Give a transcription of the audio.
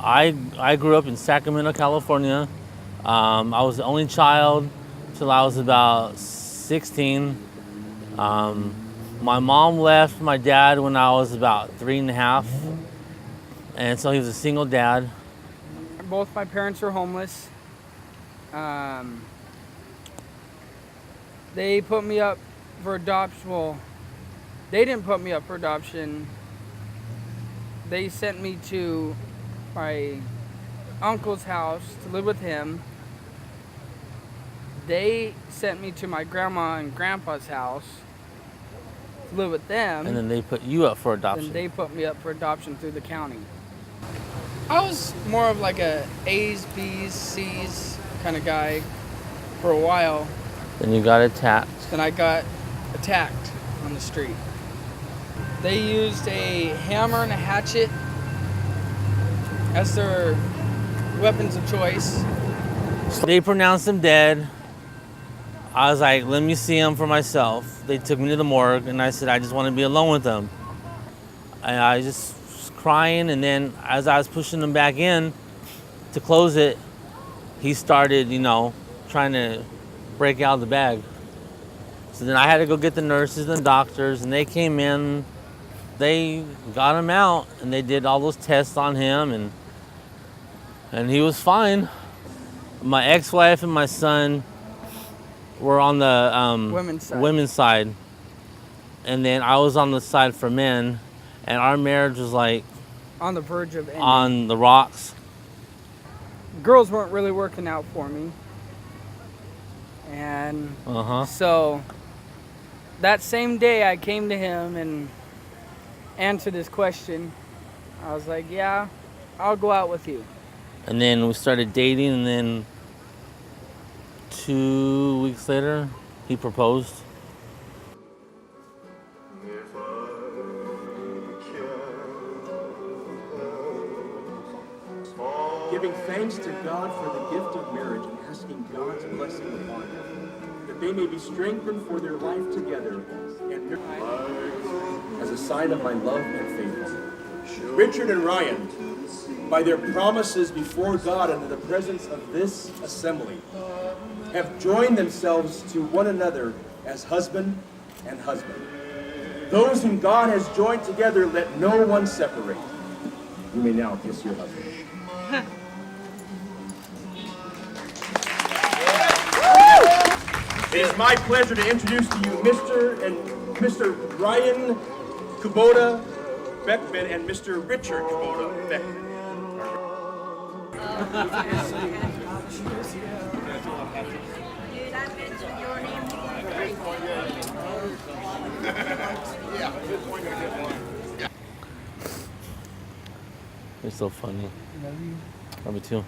I grew up in Sacramento, California. I was the only child till I was about 16. My mom left my dad when I was about 3.5, and so he was a single dad. Both my parents are homeless. They put me up for adoption. Well, they didn't put me up for adoption. They sent me to my uncle's house to live with him. They sent me to my grandma and grandpa's house to live with them. And then they put you up for adoption. And they put me up for adoption through the county. I was more of like a A's, B's, C's kind of guy for a while. Then you got attacked. Then I got attacked on the street. They used a hammer and a hatchet as their weapons of choice. They pronounced him dead. I was like, let me see him for myself. They took me to the morgue, and I said, I just want to be alone with them. And I just was crying, and then as I was pushing him back in to close it, he started, trying to break out of the bag. So then I had to go get the nurses and doctors, and they came in. They got him out, and they did all those tests on him, and he was fine. My ex-wife and my son were on the women's side, and then I was on the side for men, and our marriage was like on the verge of ending. On the rocks. Girls weren't really working out for me, and so that same day I came to him and answered his question. I was like, yeah, I'll go out with you. And then we started dating, and then 2 weeks later, he proposed. Giving thanks to God for the gift of marriage and asking God's blessing upon them, that they may be strengthened for their life together and as a sign of my love and faithfulness. Richard and Ryan, by their promises before God and in the presence of this assembly, have joined themselves to one another as husband and husband. Those whom God has joined together, let no one separate. You may now kiss your husband. It is my pleasure to introduce to you Mr. Ryan Kubota Beckman and Mr. Richard Kubota Beckman. You're so funny. Love you. Love you too.